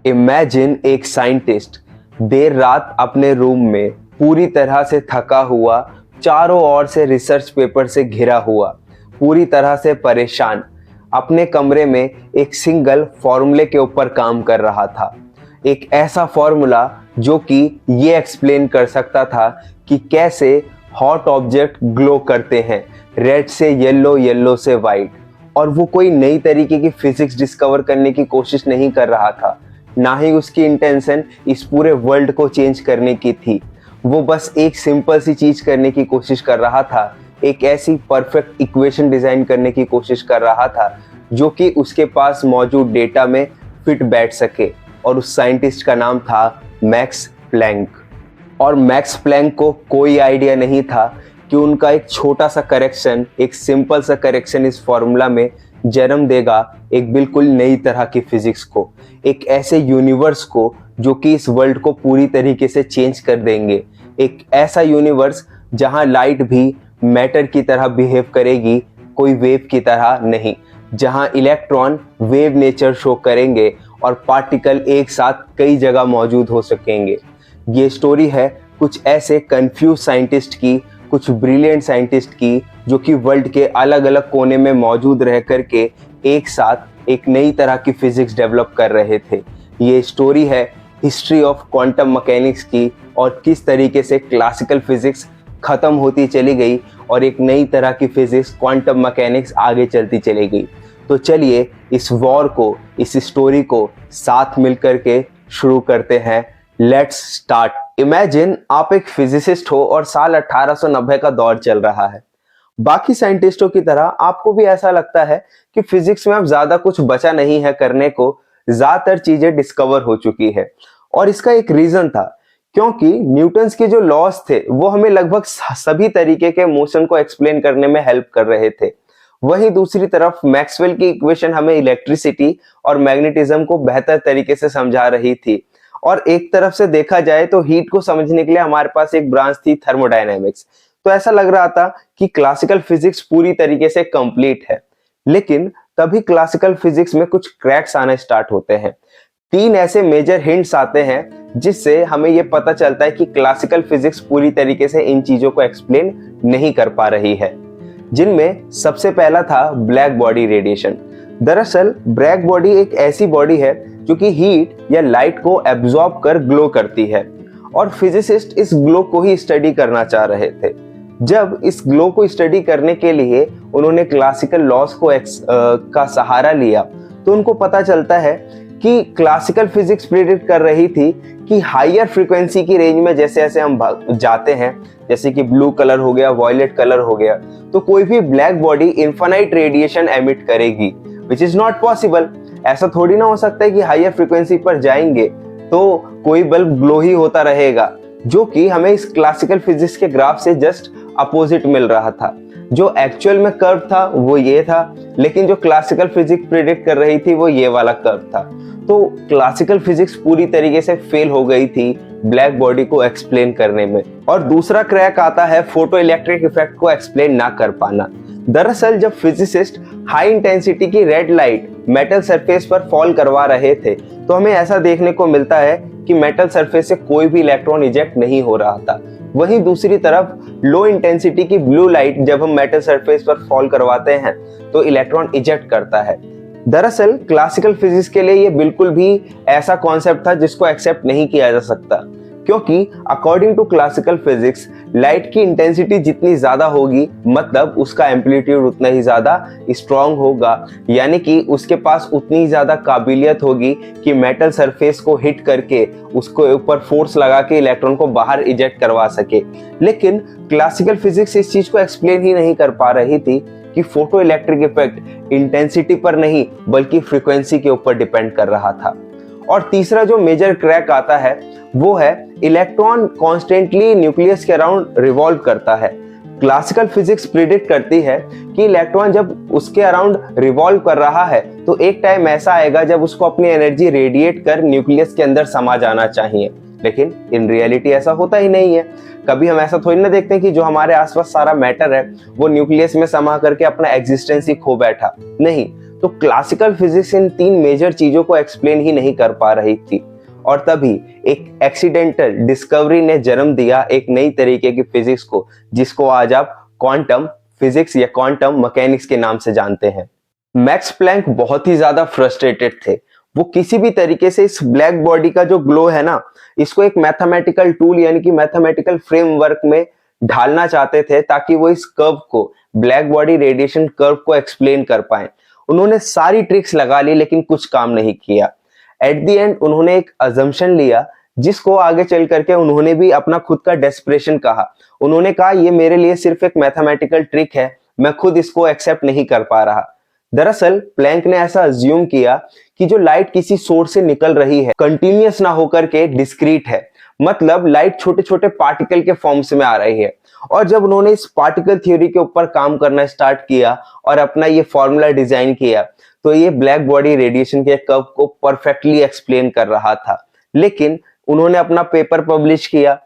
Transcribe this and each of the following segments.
Imagine एक scientist देर रात अपने रूम में पूरी तरह से थका हुआ, चारों ओर से रिसर्च पेपर से घिरा हुआ, पूरी तरह से परेशान, अपने कमरे में एक सिंगल फॉर्मूले के ऊपर काम कर रहा था। एक ऐसा फॉर्मूला जो कि ये एक्सप्लेन कर सकता था कि कैसे हॉट ऑब्जेक्ट ग्लो करते हैं, रेड से येलो, येलो से वाइट। और वो कोई नई तरीके की फिजिक्स डिस्कवर करने की कोशिश नहीं कर रहा था, ना ही उसकी इंटेंशन इस पूरे वर्ल्ड को चेंज करने की थी। वो बस एक सिंपल सी चीज करने की कोशिश कर रहा था, एक ऐसी परफेक्ट इक्वेशन डिजाइन करने की कोशिश कर रहा था जो कि उसके पास मौजूद डेटा में फिट बैठ सके। और उस साइंटिस्ट का नाम था मैक्स प्लैंक। और मैक्स प्लैंक को कोई आइडिया नहीं था कि उनका एक छोटा सा करेक्शन, एक सिंपल सा करेक्शन इस फॉर्मूला में जन्म देगा एक बिल्कुल नई तरह की फिजिक्स को, एक ऐसे यूनिवर्स को जो कि इस वर्ल्ड को पूरी तरीके से चेंज कर देंगे। एक ऐसा यूनिवर्स जहां लाइट भी मैटर की तरह बिहेव करेगी, कोई वेव की तरह नहीं, जहां इलेक्ट्रॉन वेव नेचर शो करेंगे और पार्टिकल एक साथ कई जगह मौजूद हो सकेंगे। ये स्टोरी है कुछ ऐसे कंफ्यूज साइंटिस्ट की, कुछ ब्रिलियंट साइंटिस्ट की, जो कि वर्ल्ड के अलग अलग कोने में मौजूद रह करके एक साथ एक नई तरह की फिजिक्स डेवलप कर रहे थे। ये स्टोरी है हिस्ट्री ऑफ क्वांटम मैकेनिक्स की, और किस तरीके से क्लासिकल फिजिक्स खत्म होती चली गई और एक नई तरह की फिजिक्स क्वांटम मैकेनिक्स आगे चलती चली गई। तो चलिए इस वॉर को, इस स्टोरी को साथ मिलकर के शुरू करते हैं। Let's start. इमेजिन आप एक फिजिसिस्ट हो और साल 1890 का दौर चल रहा है। बाकी साइंटिस्टों की तरह आपको भी ऐसा लगता है कि फिजिक्स में अब ज्यादा कुछ बचा नहीं है करने को, ज्यादातर चीजें डिस्कवर हो चुकी है। और इसका एक रीजन था, क्योंकि न्यूटन्स के जो लॉज थे वो हमें लगभग सभी तरीके के मोशन को एक्सप्लेन करने में हेल्प कर रहे थे। वहीं दूसरी तरफ मैक्सवेल की इक्वेशन हमें इलेक्ट्रिसिटी और मैग्नेटिज्म को बेहतर तरीके से समझा रही थी। और एक तरफ से देखा जाए तो हीट को समझने के लिए हमारे पास एक ब्रांच थी थर्मोडायनेमिक्स। तो ऐसा लग रहा था कि क्लासिकल फिजिक्स पूरी तरीके से कंप्लीट है। लेकिन तभी क्लासिकल फिजिक्स में कुछ क्रैक्स आने स्टार्ट होते हैं। 3 ऐसे मेजर हिंट्स आते हैं जिससे हमें यह पता चलता है कि क्लासिकल फिजिक्स पूरी तरीके से इन चीजों को एक्सप्लेन नहीं कर पा रही है। जिनमें सबसे पहला था ब्लैक बॉडी रेडिएशन। दरअसल ब्लैक बॉडी एक ऐसी बॉडी है जो कि हीट या लाइट को एब्जॉर्ब कर ग्लो करती है, और फिजिसिस्ट इस ग्लो को ही स्टडी करना चाह रहे थे। जब इस ग्लो को स्टडी करने के लिए उन्होंने क्लासिकल लॉज को का सहारा लिया, तो उनको पता चलता है कि क्लासिकल फिजिक्स प्रेडिक्ट कर रही थी कि हायर फ्रीक्वेंसी की रेंज में जैसे जैसे हम जाते हैं, जैसे कि ब्लू कलर हो गया, वॉयलेट कलर हो गया, तो कोई भी black body infinite radiation emit करेगी, विच इज नॉट पॉसिबल। ऐसा थोड़ी ना हो सकता है कि हायर फ्रीक्वेंसी पर जाएंगे तो कोई बल्ब ग्लो ही होता रहेगा, जो कि हमें इस क्लासिकल फिजिक्स के ग्राफ से जस्ट अपोजिट मिल रहा था। जो एक्चुअल में कर्व था वो ये था, लेकिन जो क्लासिकल फिजिक्स प्रेडिक्ट कर रही थी वो ये वाला कर्व था। तो क्लासिकल फिजिक्स पूरी तरीके से फेल हो गई थी ब्लैक बॉडी को एक्सप्लेन करने में। और दूसरा क्रैक आता है फोटो इलेक्ट्रिक इफेक्ट को एक्सप्लेन ना कर पाना। दरअसल जब फिजिसिस्ट हाई इंटेंसिटी की रेड लाइट मेटल सरफेस पर फॉल करवा रहे थे, तो हमें ऐसा देखने को मिलता है कि मेटल सरफेस से कोई भी इलेक्ट्रॉन इजेक्ट नहीं हो रहा था। वहीं दूसरी तरफ लो इंटेंसिटी की ब्लू लाइट जब हम मेटल सरफेस पर फॉल करवाते हैं तो इलेक्ट्रॉन इजेक्ट करता है। दरअसल क्लासिकल फिजिक्स के लिए ये बिल्कुल भी ऐसा कॉन्सेप्ट था जिसको एक्सेप्ट नहीं किया जा सकता, क्योंकि according to classical physics light की इंटेंसिटी जितनी ज्यादा होगी, मतलब उसका एम्पलीट्यूड उतना ही ज्यादा स्ट्रॉन्ग होगा, यानी कि उसके पास उतनी ज्यादा काबिलियत होगी कि मेटल सरफेस को हिट करके उसको ऊपर फोर्स लगा के इलेक्ट्रॉन को बाहर इजेक्ट करवा सके। लेकिन क्लासिकल फिजिक्स इस चीज को एक्सप्लेन ही नहीं कर पा रही थी कि फोटो इलेक्ट्रिक इफेक्ट इंटेंसिटी पर नहीं बल्कि फ्रीक्वेंसी के ऊपर डिपेंड कर रहा था। और तीसरा जो मेजर क्रैक आता है वो है इलेक्ट्रॉन कॉन्स्टेंटली न्यूक्लियस के अराउंड रिवॉल्व करता है। क्लासिकल फिजिक्स प्रिडिक्ट करती है कि इलेक्ट्रॉन जब उसके अराउंड रिवॉल्व कर रहा है तो एक टाइम ऐसा आएगा जब उसको अपनी एनर्जी रेडिएट कर न्यूक्लियस के अंदर समा जाना चाहिए। लेकिन इन रियलिटी ऐसा होता ही नहीं है। कभी हम ऐसा थोड़ी ना देखते हैं कि जो हमारे आसपास सारा मैटर है वो न्यूक्लियस में समा करके अपना एग्जिस्टेंस ही खो बैठा। नहीं, तो क्लासिकल फिजिक्स इन 3 मेजर चीजों को एक्सप्लेन ही नहीं कर पा रही थी, और तभी एक एक्सीडेंटल डिस्कवरी ने जन्म दिया एक नई तरीके की फिजिक्स को, जिसको आज आप क्वांटम फिजिक्स या क्वांटम मैकेनिक्स के नाम से जानते हैं। मैक्स प्लैंक बहुत ही ज्यादा फ्रस्ट्रेटेड थे। वो किसी भी तरीके से इस ब्लैक बॉडी का जो ग्लो है ना, इसको एक मैथमेटिकल टूल यानी कि मैथमेटिकल फ्रेमवर्क में ढालना चाहते थे, ताकि वो इस कर्व को, ब्लैक बॉडी रेडिएशन कर्व को एक्सप्लेन कर पाए। उन्होंने सारी ट्रिक्स लगा ली लेकिन कुछ काम नहीं किया। एट द एंड उन्होंने एक अजम्पशन लिया, जिसको आगे चल करके उन्होंने भी अपना खुद का डेस्परेशन कहा। उन्होंने कहा ये मेरे लिए सिर्फ एक मैथमेटिकल ट्रिक है, मैं खुद इसको एक्सेप्ट नहीं कर पा रहा। दरअसल प्लैंक ने ऐसा अज्यूम किया कि जो लाइट किसी सोर्स से निकल रही है, कंटिन्यूअस ना होकर के डिस्क्रीट है, मतलब लाइट छोटे छोटे पार्टिकल के फॉर्म्स में आ रही है। और जब उन्होंने इस पार्टिकल थ्योरी के ऊपर काम करना स्टार्ट किया और अपना ये फॉर्मूला डिजाइन किया, तो ये ब्लैक बॉडी रेडिएशन के कर्व को परफेक्टली एक्सप्लेन कर रहा था। लेकिन उन्होंने अपना पेपर पब्लिश किया,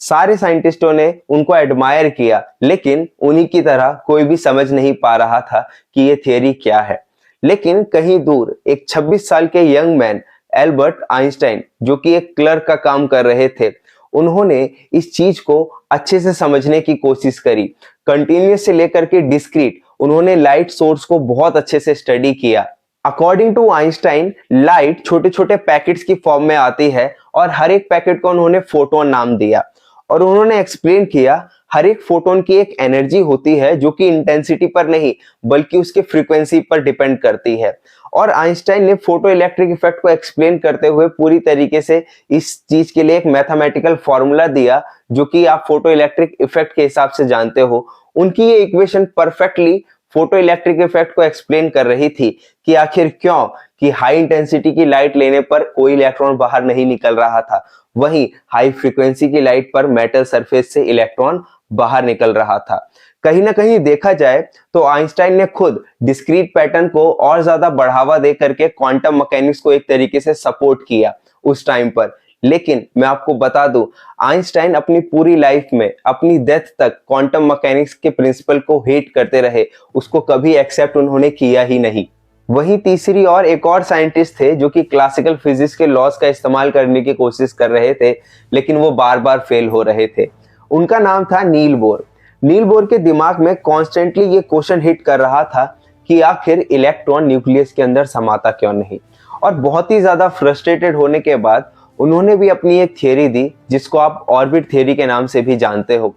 सारे साइंटिस्टों ने उनको एडमायर किया, लेकिन उन्हीं की तरह कोई भी समझ नहीं पा रहा था कि ये थियरी क्या है। लेकिन कहीं दूर एक 26 साल के यंग मैन एल्बर्ट आइंस्टाइन, जो कि एक क्लर्क का काम कर रहे थे, उन्होंने इस चीज को अच्छे से समझने की कोशिश करी। कंटिन्यूअस से लेकर के डिस्क्रीट उन्होंने लाइट सोर्स को बहुत अच्छे से स्टडी किया। अकॉर्डिंग टू आइंस्टाइन, लाइट छोटे छोटे पैकेट्स की फॉर्म में आती है और हर एक पैकेट को उन्होंने फोटोन नाम दिया। और उन्होंने एक्सप्लेन किया हर एक फोटोन की एक एनर्जी होती है जो कि इंटेंसिटी पर नहीं बल्कि उसके फ्रीक्वेंसी पर डिपेंड करती है। और आइंस्टाइन ने फोटो इलेक्ट्रिक इफेक्ट को एक्सप्लेन करते हुए पूरी तरीके से इस चीज के लिए एक मैथमेटिकल फॉर्मूला दिया, जो कि आप फोटो इलेक्ट्रिक इफेक्ट के हिसाब से जानते हो। उनकी ये equation perfectly photo electric effect को एक्सप्लेन कर रही थी कि आखिर क्यों कि हाई इंटेंसिटी की लाइट लेने पर कोई इलेक्ट्रॉन बाहर नहीं निकल रहा था, वहीं हाई फ्रीक्वेंसी की लाइट पर मेटल सरफेस से इलेक्ट्रॉन बाहर निकल रहा था। कहीं ना कहीं देखा जाए तो आइंस्टाइन ने खुद डिस्क्रीट पैटर्न को और ज्यादा बढ़ावा दे करके क्वांटम मैकेनिक्स को एक तरीके से सपोर्ट किया उस टाइम पर। लेकिन मैं आपको बता दूं, आइंस्टाइन अपनी पूरी लाइफ में, अपनी डेथ तक क्वांटम मैकेनिक्स के प्रिंसिपल को हेट करते रहे, उसको कभी एक्सेप्ट उन्होंने किया ही नहीं। वहीं तीसरी और एक और साइंटिस्ट थे जो कि क्लासिकल फिजिक्स के लॉज का इस्तेमाल करने की कोशिश कर रहे थे, लेकिन वो बार बार फेल हो रहे थे। उनका नाम था नील बोर। नील बोर के दिमाग में कॉन्स्टेंटली ये क्वेश्चन हिट कर रहा था कि आखिर इलेक्ट्रॉन न्यूक्लियस के अंदर समाता क्यों नहीं। और बहुत ही ज्यादा फ्रस्ट्रेटेड होने के बाद उन्होंने भी अपनी एक थियरी दी, जिसको आप ऑर्बिट थियरी के नाम से भी जानते हो।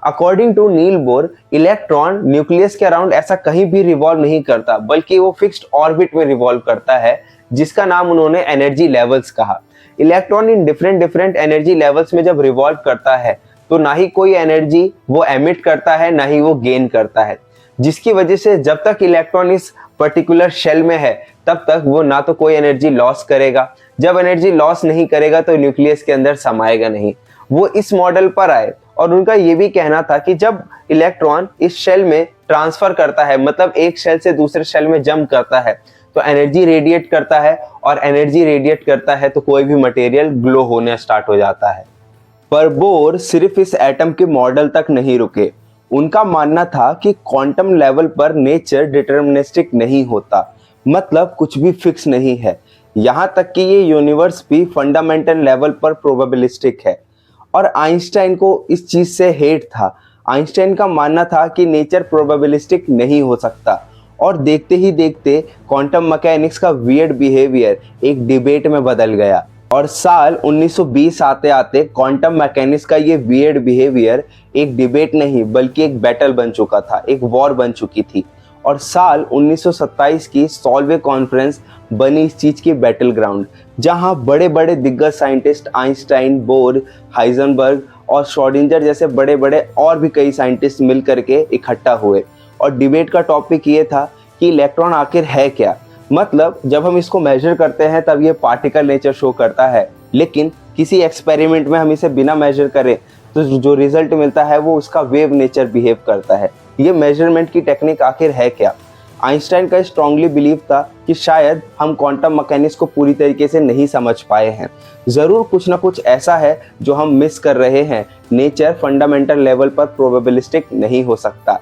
According to Niels Bohr, electron nucleus के अराउंड ऐसा कहीं भी रिवॉल्व नहीं करता, बल्कि वो फिक्स्ड ऑर्बिट में रिवॉल्व करता है, जिसका नाम उन्होंने एनर्जी लेवल्स कहा। Electron in different energy levels में जब रिवॉल्व करता है, तो ना ही कोई एनर्जी वो एमिट करता है, ना ही वो गेन करता है, जिसकी वजह से जब तक इलेक्ट्रॉन इस पर्टिकुलर शेल में है, तब तक वो ना तो कोई एनर्जी लॉस करेगा, जब एनर्जी लॉस नहीं करेगा तो न्यूक्लियस के अंदर समाएगा नहीं। वो इस मॉडल पर आए और उनका ये भी कहना था कि जब इलेक्ट्रॉन इस शेल में ट्रांसफर करता है, मतलब एक शेल से दूसरे शेल में जंप करता है, तो एनर्जी रेडिएट करता है, और एनर्जी रेडिएट करता है तो कोई भी मटेरियल ग्लो होने स्टार्ट हो जाता है। पर बोर सिर्फ इस एटम के मॉडल तक नहीं रुके। उनका मानना था कि क्वांटम लेवल पर नेचर डिटर्मिनिस्टिक नहीं होता, मतलब कुछ भी फिक्स नहीं है। यहाँ तक कि ये यूनिवर्स भी फंडामेंटल लेवल पर प्रोबेबिलिस्टिक है। और आइंस्टाइन को इस चीज से हेट था। आइंस्टाइन का मानना था कि नेचर प्रोबेबिलिस्टिक नहीं हो सकता। और देखते ही देखते क्वांटम मैकेनिक्स का वियर्ड बिहेवियर एक डिबेट में बदल गया। और साल 1920 आते आते क्वांटम मैकेनिक्स का ये वियर्ड बिहेवियर एक डिबेट नहीं बल्कि एक बैटल बन चुका था, एक वॉर बन चुकी थी। और साल 1927 की सॉल्वे कॉन्फ्रेंस बनी इस चीज की बैटल ग्राउंड, जहां बड़े बड़े दिग्गज साइंटिस्ट आइंस्टाइन, बोर, हाइजेनबर्ग और श्रोडिंगर जैसे बड़े बड़े और भी कई साइंटिस्ट मिल करके इकट्ठा हुए। और डिबेट का टॉपिक ये था कि इलेक्ट्रॉन आखिर है क्या। मतलब जब हम इसको मेजर करते हैं तब ये पार्टिकल नेचर शो करता है, लेकिन किसी एक्सपेरिमेंट में हम इसे बिना मेजर करें तो जो रिजल्ट मिलता है वो उसका वेव नेचर बिहेव करता है। ये मेजरमेंट की टेक्निक आखिर है क्या। आइंस्टाइन का स्ट्रांगली बिलीव था कि शायद हम क्वांटम मैकेनिक्स को पूरी तरीके से नहीं समझ पाए हैं, जरूर कुछ ना कुछ ऐसा है जो हम मिस कर रहे हैं। नेचर फंडामेंटल लेवल पर प्रोबेबिलिस्टिक नहीं हो सकता।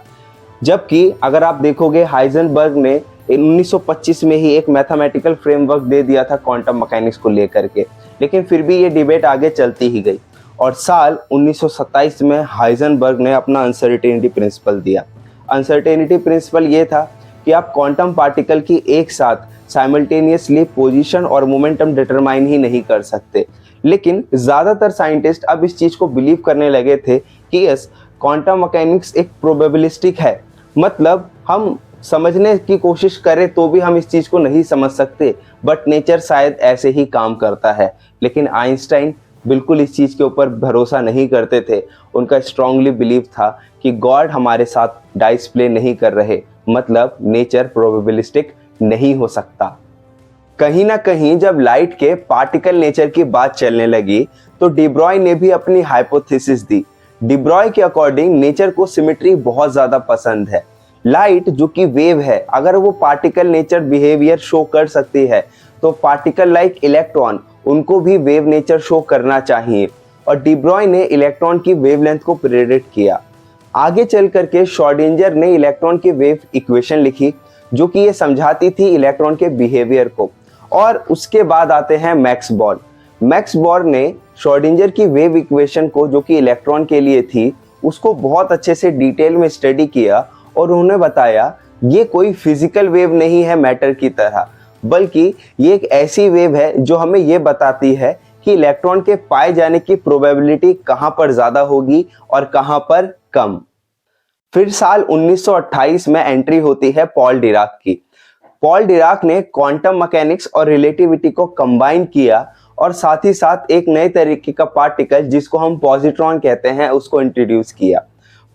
जबकि अगर आप देखोगे, हाइजेनबर्ग ने 1925 में ही एक मैथमेटिकल फ्रेमवर्क दे दिया था क्वांटम मैकेनिक्स को लेकर के, लेकिन फिर भी ये डिबेट आगे चलती ही गई और साल 1927 में हाइजेनबर्ग ने अपना अनसर्टेनिटी प्रिंसिपल दिया। अनसर्टेनिटी प्रिंसिपल ये था कि आप क्वांटम पार्टिकल की एक साथ साइमल्टेनियसली पोजीशन और मोमेंटम डिटरमाइन ही नहीं कर सकते, लेकिन ज़्यादातर साइंटिस्ट अब इस चीज़ को बिलीव करने लगे थे कि यस, क्वांटम मैकेनिक्स एक प्रोबेबिलिस्टिक है, मतलब हम समझने की कोशिश करें तो भी हम इस चीज़ को नहीं समझ सकते, बट नेचर शायद ऐसे ही काम करता है। लेकिन आइंस्टाइन बिल्कुल इस चीज़ के ऊपर भरोसा नहीं करते थे। उनका स्ट्रांगली बिलीव था कि गॉड हमारे साथ डाइस प्ले नहीं कर रहे, मतलब नेचर प्रोबेबिलिस्टिक नहीं हो सकता। कहीं ना कहीं जब लाइट के पार्टिकल नेचर की बात चलने लगी तो डिब्रॉय ने भी अपनी हाइपोथेसिस दी। डिब्रॉय के अकॉर्डिंग नेचर को सिमेट्री बहुत ज़्यादा पसंद है। लाइट जो कि वेव है, अगर वो पार्टिकल नेचर बिहेवियर शो कर सकती है तो पार्टिकल लाइक इलेक्ट्रॉन उनको भी वेव नेचर शो करना चाहिए, और डिब्रॉय ने इलेक्ट्रॉन की वेवलेंथ को प्रेडिक्ट किया। आगे चल करके श्रोडिंगर ने इलेक्ट्रॉन की वेव इक्वेशन लिखी जो कि ये समझाती थी इलेक्ट्रॉन के बिहेवियर को, और उसके बाद आते हैं मैक्स बॉर्न। मैक्स बॉर्न ने श्रोडिंगर की वेव इक्वेशन को, जो कि इलेक्ट्रॉन के लिए थी, उसको बहुत अच्छे से डिटेल में स्टडी किया और उन्होंने बताया ये कोई फिजिकल वेव नहीं है मैटर की तरह, बल्कि ये एक ऐसी वेव है जो हमें ये बताती है कि इलेक्ट्रॉन के पाए जाने की प्रोबेबिलिटी कहाँ पर ज़्यादा होगी और कहाँ पर कम। फिर साल 1928 में एंट्री होती है पॉल डिराक की। पॉल डिराक ने क्वांटम मैकेनिक्स और रिलेटिविटी को कंबाइन किया और साथ ही साथ एक नए तरीके का पार्टिकल जिसको हम पॉजिट्रॉन कहते हैं उसको इंट्रोड्यूस किया।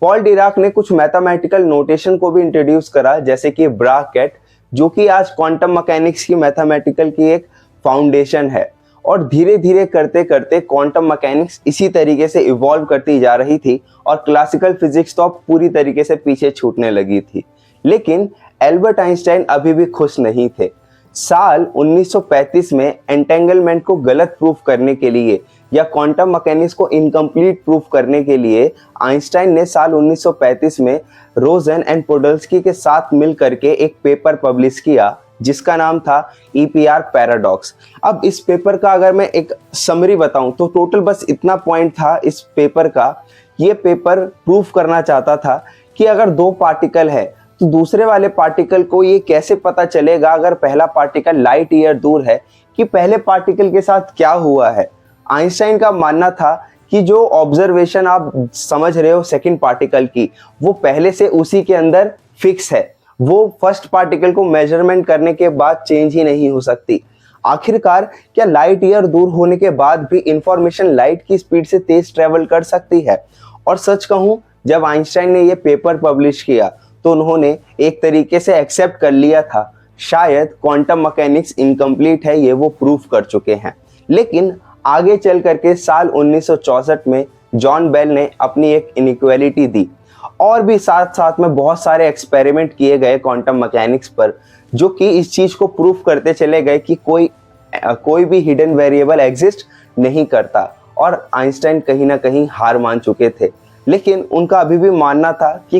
पॉल डिराक ने कुछ मैथमेटिकल नोटेशन को भी इंट्रोड्यूस करा, जैसे कि ब्राकेट, जो कि आज क्वांटम मैकेनिक्स की मैथमेटिकल की एक फाउंडेशन है। और धीरे धीरे करते करते क्वांटम मैकेनिक्स इसी तरीके से इवॉल्व करती जा रही थी और क्लासिकल फिजिक्स तो अब पूरी तरीके से पीछे छूटने लगी थी। लेकिन एल्बर्ट आइंस्टाइन अभी भी खुश नहीं थे। साल 1935 में एंटेंगलमेंट को गलत प्रूफ करने के लिए या क्वांटम मैकेनिक्स को इनकम्प्लीट प्रूफ करने के लिए आइंस्टाइन ने साल 1935 में रोजन एंड पोडल्स्की के साथ मिल करके एक पेपर पब्लिश किया जिसका नाम था EPR पैराडॉक्स। अब इस पेपर का अगर मैं एक समरी बताऊं तो टोटल बस इतना पॉइंट था इस पेपर का। ये पेपर प्रूफ करना चाहता था कि अगर दो पार्टिकल है तो दूसरे वाले पार्टिकल को ये कैसे पता चलेगा, अगर पहला पार्टिकल लाइट ईयर दूर है, कि पहले पार्टिकल के साथ क्या हुआ है। आइंस्टाइन का मानना था कि जो ऑब्जर्वेशन आप समझ रहे हो सेकंड पार्टिकल की, वो पहले से उसी के अंदर फिक्स है, वो फर्स्ट पार्टिकल को मेजरमेंट करने के बाद चेंज ही नहीं हो सकती। आखिरकार क्या लाइट ईयर दूर होने के बाद भी इंफॉर्मेशन लाइट की स्पीड से तेज ट्रेवल कर सकती है? और सच कहूं, जब आइंस्टाइन ने ये पेपर पब्लिश किया तो उन्होंने एक तरीके से एक्सेप्ट कर लिया था, शायद क्वांटम मैकेनिक्स इनकम्प्लीट है, ये वो प्रूफ कर चुके हैं। लेकिन आगे चल करके साल 1964 में जॉन बेल ने अपनी एक इनइक्वालिटी दी और भी साथ साथ में बहुत सारे एक्सपेरिमेंट किए गए क्वांटम मैकेनिक्स पर, जो कि इस चीज को प्रूफ करते चले गए कि कोई भी हिडन वेरिएबल एग्जिस्ट नहीं करता। और आइंस्टाइन कहीं ना कहीं हार मान चुके थे, लेकिन उनका अभी भी मानना था कि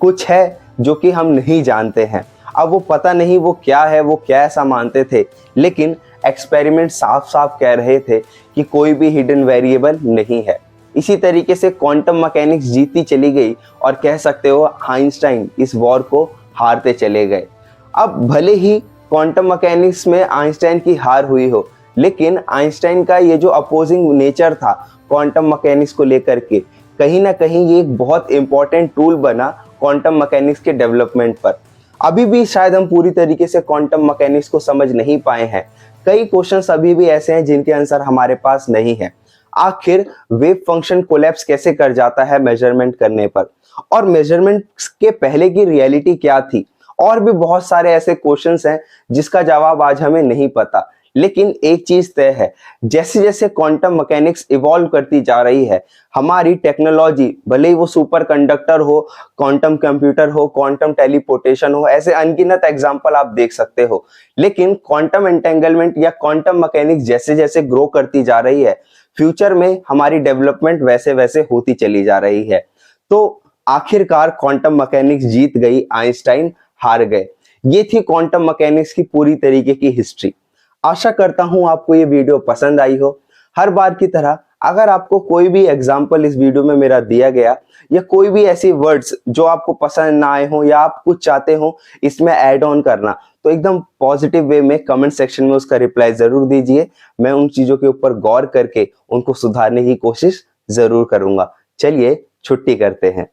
कुछ है जो कि हम नहीं जानते हैं। अब वो पता नहीं वो क्या है, वो क्या ऐसा मानते थे, लेकिन एक्सपेरिमेंट साफ साफ कह रहे थे कि कोई भी हिडन वेरिएबल नहीं है। इसी तरीके से क्वांटम मैकेनिक्स जीतती चली गई और कह सकते हो आइंस्टाइन इस वॉर को हारते चले गए। अब भले ही क्वांटम मैकेनिक्स में आइंस्टाइन की हार हुई हो, लेकिन आइंस्टाइन का ये जो अपोजिंग नेचर था क्वांटम मैकेनिक्स को लेकर के, कहीं ना कहीं ये एक बहुत इंपॉर्टेंट टूल बना क्वांटम मैकेनिक्स के डेवलपमेंट पर। अभी भी शायद हम पूरी तरीके से क्वांटम मैकेनिक्स को समझ नहीं पाए हैं। कई क्वेश्चंस अभी भी ऐसे हैं जिनके आंसर हमारे पास नहीं है। आखिर वेव फंक्शन कोलैप्स कैसे कर जाता है मेजरमेंट करने पर, और मेजरमेंट के पहले की रियलिटी क्या थी, और भी बहुत सारे ऐसे क्वेश्चंस हैं जिसका जवाब आज हमें नहीं पता। लेकिन एक चीज तय है, जैसे जैसे क्वांटम मैकेनिक्स इवॉल्व करती जा रही है, हमारी टेक्नोलॉजी, भले ही वो सुपर कंडक्टर हो, क्वांटम कंप्यूटर हो, क्वांटम टेलीपोर्टेशन हो, ऐसे अनगिनत एग्जांपल आप देख सकते हो, लेकिन क्वांटम एंटेंगलमेंट या क्वांटम मैकेनिक्स जैसे जैसे ग्रो करती जा रही है, फ्यूचर में हमारी डेवलपमेंट वैसे वैसे होती चली जा रही है। तो आखिरकार क्वांटम मैकेनिक्स जीत गई, आइंस्टाइन हार गए। ये थी क्वांटम मैकेनिक्स की पूरी तरीके की हिस्ट्री। आशा करता हूं आपको ये वीडियो पसंद आई हो। हर बार की तरह अगर आपको कोई भी एग्जाम्पल इस वीडियो में मेरा दिया गया या कोई भी ऐसी वर्ड्स जो आपको पसंद ना आए हो या आप कुछ चाहते हो इसमें ऐड ऑन करना, तो एकदम पॉजिटिव वे में कमेंट सेक्शन में उसका रिप्लाई जरूर दीजिए। मैं उन चीजों के ऊपर गौर करके उनको सुधारने की कोशिश जरूर करूंगा। चलिए छुट्टी करते हैं।